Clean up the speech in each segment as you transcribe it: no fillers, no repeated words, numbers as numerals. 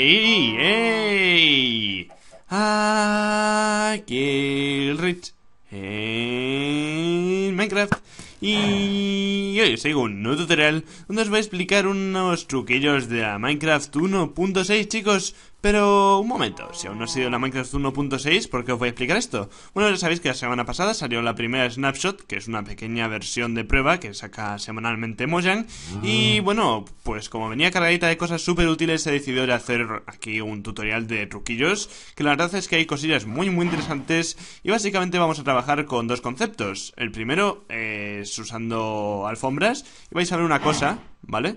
ey, ey! Aquí el Rich en Minecraft. Y hoy os traigo un nuevo tutorial donde os voy a explicar unos truquillos de la Minecraft 1.6, chicos. Pero un momento, si aún no ha sido la Minecraft 1.6, ¿por qué os voy a explicar esto? Bueno, ya sabéis que la semana pasada salió la primera Snapshot, que es una pequeña versión de prueba que saca semanalmente Mojang. Y bueno, pues como venía cargadita de cosas súper útiles, he decidido hacer aquí un tutorial de truquillos, que la verdad es que hay cosillas muy interesantes. Y básicamente vamos a trabajar con dos conceptos. El primero es usando alfombras, y vais a ver una cosa, ¿vale?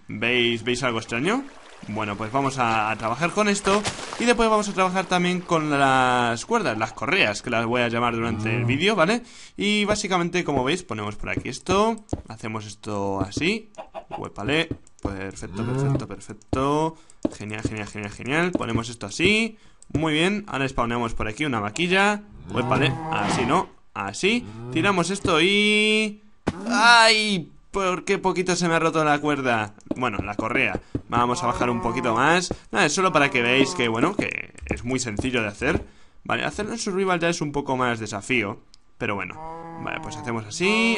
¿Veis algo extraño? Bueno, pues vamos a trabajar con esto. Y después vamos a trabajar también con las cuerdas, las correas, que las voy a llamar durante el vídeo, ¿vale? Y básicamente, como veis, ponemos por aquí esto. Hacemos esto así. Huépale. Perfecto. Genial. Ponemos esto así. Muy bien, ahora spawnamos por aquí una vaquilla. Huépale, así no, así. Tiramos esto y... ¡ay! ¿Por qué poquito se me ha roto la cuerda? Bueno, la correa. Vamos a bajar un poquito más. Nada, es solo para que veáis que, bueno, que es muy sencillo de hacer. Vale, hacerlo en survival ya es un poco más desafío, pero bueno. Vale, pues hacemos así,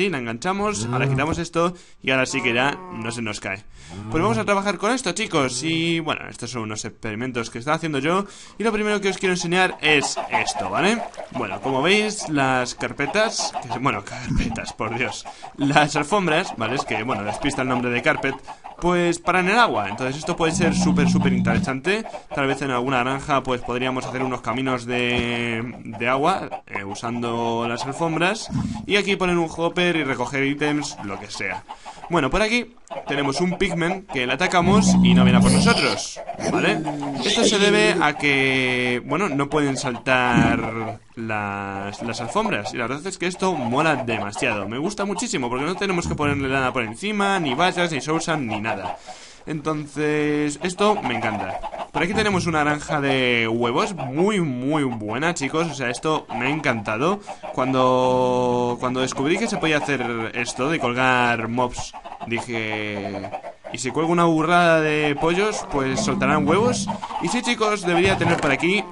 la enganchamos. Ahora quitamos esto y ahora sí que ya no se nos cae. Pues vamos a trabajar con esto, chicos. Y bueno, estos son unos experimentos que estaba haciendo yo. Y lo primero que os quiero enseñar es esto, ¿vale? Bueno, como veis, las carpetas, carpetas, por Dios. Las alfombras, ¿vale? Es que, bueno, despista el nombre de carpet. Pues paran el agua, entonces esto puede ser súper interesante. Tal vez en alguna granja pues podríamos hacer unos caminos de agua usando las alfombras. Y aquí poner un hopper y recoger ítems, lo que sea. Bueno, por aquí tenemos un pigman que le atacamos y no viene a por nosotros, ¿vale? Esto se debe a que, bueno, no pueden saltar las alfombras. Y la verdad es que esto mola demasiado. Me gusta muchísimo porque no tenemos que ponerle nada por encima, ni vallas, ni sousan, ni nada. Entonces, esto me encanta. Por aquí tenemos una granja de huevos muy buena, chicos. O sea, esto me ha encantado. Cuando descubrí que se podía hacer esto de colgar mobs, dije... ¿y si cuelgo una burrada de pollos, pues soltarán huevos? Y sí, chicos, debería tener por aquí,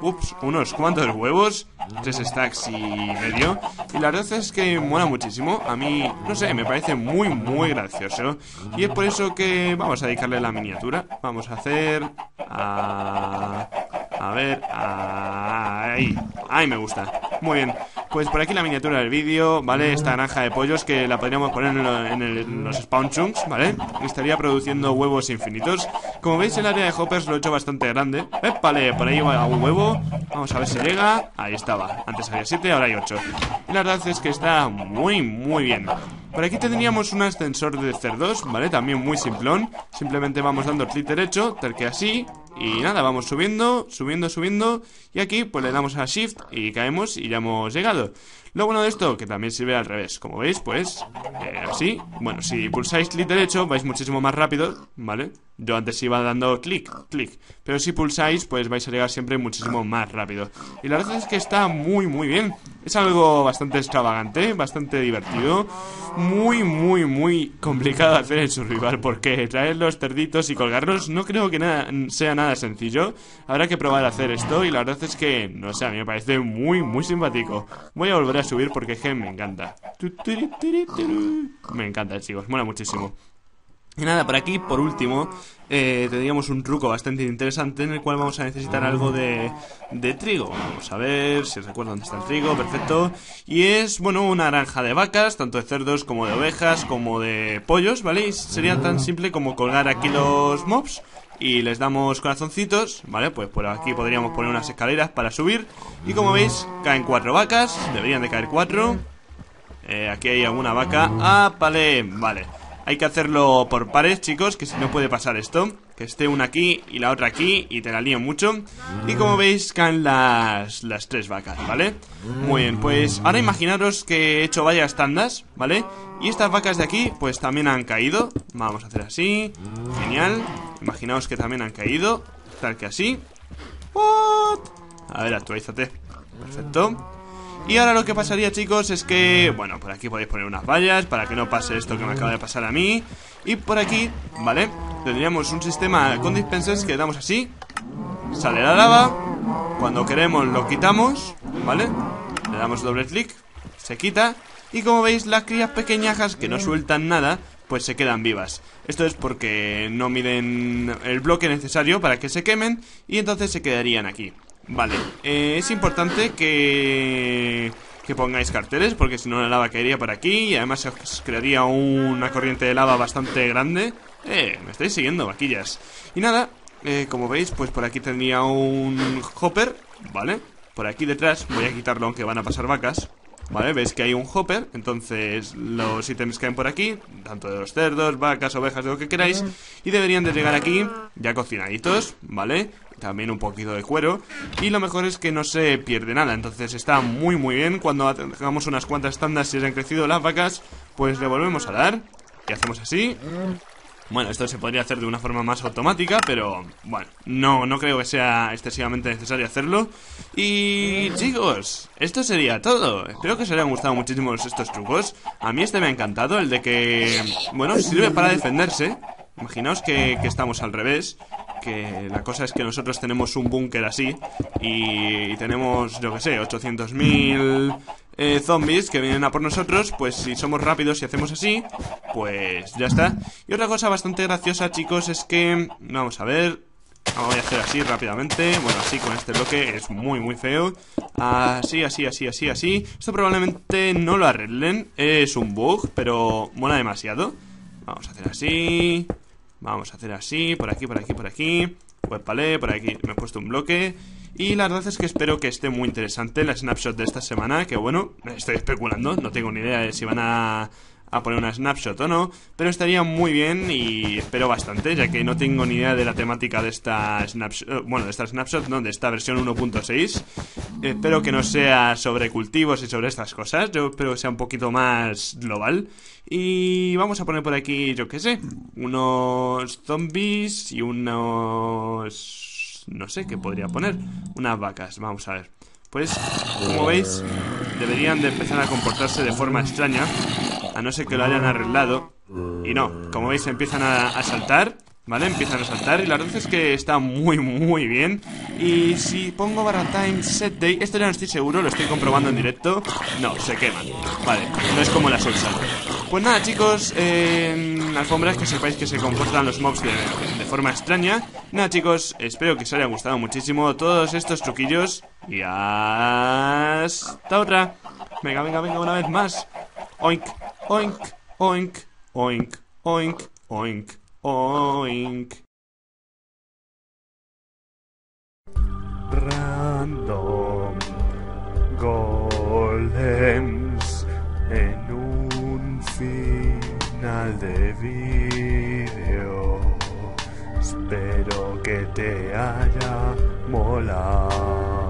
unos cuantos huevos, 3 stacks y medio. Y la verdad es que mola muchísimo. A mí, no sé, me parece muy gracioso. Y es por eso que vamos a dedicarle la miniatura. Vamos a hacer... a ver... ahí me gusta. Muy bien. Pues por aquí la miniatura del vídeo, ¿vale? Esta granja de pollos que la podríamos poner en los spawn chunks, ¿vale? Estaría produciendo huevos infinitos. Como veis, el área de hoppers lo he hecho bastante grande. ¡Épale! Por ahí va un huevo. Vamos a ver si llega. Ahí estaba. Antes había 7, ahora hay 8. Y la verdad es que está muy bien. Por aquí tendríamos un ascensor de cerdos, ¿vale? También muy simplón. Simplemente vamos dando clic derecho, tal que así. Y nada, vamos subiendo. Y aquí pues le damos a Shift y caemos y ya hemos llegado. Lo bueno de esto, que también sirve al revés. Como veis, pues, así. Bueno, si pulsáis clic derecho vais muchísimo más rápido, ¿vale? Yo antes iba dando clic. Pero si pulsáis, pues vais a llegar siempre muchísimo más rápido. Y la verdad es que está muy bien. Es algo bastante extravagante, bastante divertido. Muy complicado de hacer en survival, porque traer los cerditos y colgarlos no creo que sea nada sencillo. Habrá que probar a hacer esto y la verdad es que, no sé, a mí me parece muy simpático. Voy a volver a subir porque es que me encanta. Me encanta, chicos, mola muchísimo. Y nada, por aquí, por último, tendríamos un truco bastante interesante en el cual vamos a necesitar algo de trigo. Vamos a ver si recuerdo dónde está el trigo, perfecto. Y es, bueno, una granja de vacas, tanto de cerdos como de ovejas, como de pollos, ¿vale? Y sería tan simple como colgar aquí los mobs y les damos corazoncitos, ¿vale? Pues por aquí podríamos poner unas escaleras para subir. Y como veis, caen 4 vacas, deberían de caer 4. Aquí hay alguna vaca. ¡Ápale! Vale. Hay que hacerlo por pares, chicos, que si no puede pasar esto. Que esté una aquí y la otra aquí y te la lío mucho. Y como veis, caen las 3 vacas, ¿vale? Muy bien, pues ahora imaginaros que he hecho varias tandas, ¿vale? Y estas vacas de aquí, pues también han caído. Vamos a hacer así. Genial. Imaginaos que también han caído. Tal que así. ¿What? A ver, actualízate. Perfecto. Y ahora lo que pasaría, chicos, es que, bueno, por aquí podéis poner unas vallas para que no pase esto que me acaba de pasar a mí. Y por aquí, ¿vale? tendríamos un sistema con dispensers que le damos así, sale la lava, cuando queremos lo quitamos, ¿vale? Le damos doble clic, se quita, y como veis las crías pequeñajas que no sueltan nada, pues se quedan vivas. Esto es porque no miden el bloque necesario para que se quemen y entonces se quedarían aquí. Vale, es importante que pongáis carteles, porque si no la lava caería por aquí y además se os crearía una corriente de lava bastante grande. Me estáis siguiendo, vaquillas. Y nada, como veis, pues por aquí tendría un hopper, ¿vale? Por aquí detrás, voy a quitarlo aunque van a pasar vacas, ¿vale? Veis que hay un hopper, entonces los ítems caen por aquí, tanto de los cerdos, vacas, ovejas, de lo que queráis, y deberían de llegar aquí ya cocinaditos, ¿vale? También un poquito de cuero, y lo mejor es que no se pierde nada, entonces está muy bien. Cuando hagamos unas cuantas tandas y se han crecido las vacas, pues le volvemos a dar, y hacemos así. Bueno, esto se podría hacer de una forma más automática, pero bueno, no creo que sea excesivamente necesario hacerlo. Y chicos, esto sería todo. Espero que os hayan gustado muchísimo estos trucos. A mí este me ha encantado, el de que, bueno, sirve para defenderse. Imaginaos que estamos al revés, que la cosa es que nosotros tenemos un búnker así y tenemos, yo que sé, 800.000 zombies que vienen a por nosotros. Pues si somos rápidos y hacemos así, pues ya está. Y otra cosa bastante graciosa, chicos, es que, vamos a ver, voy a hacer así rápidamente. Bueno, así con este bloque es muy feo. Así. Esto probablemente no lo arreglen, es un bug, pero mola demasiado. Vamos a hacer así. Vamos a hacer así, por aquí. Pues vale, por aquí me he puesto un bloque. Y la verdad es que espero que esté muy interesante la snapshot de esta semana. Que bueno, estoy especulando, no tengo ni idea de si van a poner una snapshot o no, pero estaría muy bien y espero bastante, ya que no tengo ni idea de la temática de esta snapshot. Bueno, de esta snapshot, no, de esta versión 1.6. Espero que no sea sobre cultivos y sobre estas cosas. Yo espero que sea un poquito más global. Y vamos a poner por aquí, yo qué sé, unos zombies y unos... no sé qué podría poner. Unas vacas, vamos a ver. Pues, como veis, deberían de empezar a comportarse de forma extraña, a no ser que lo hayan arreglado. Y no, como veis empiezan a saltar, ¿vale? Empiezan a saltar y la verdad es que está muy bien. Y si pongo /time set day, esto ya no estoy seguro, lo estoy comprobando en directo. No, se queman, vale, no es como la salsa. Pues nada, chicos, alfombras, que sepáis que se comportan los mobs de forma extraña. Nada, chicos, espero que os haya gustado muchísimo todos estos truquillos. Y hasta otra. Venga, una vez más. Oink, oink, oink, oink, oink, oink, oink. Random golems en un final de vídeo. Espero que te haya molado.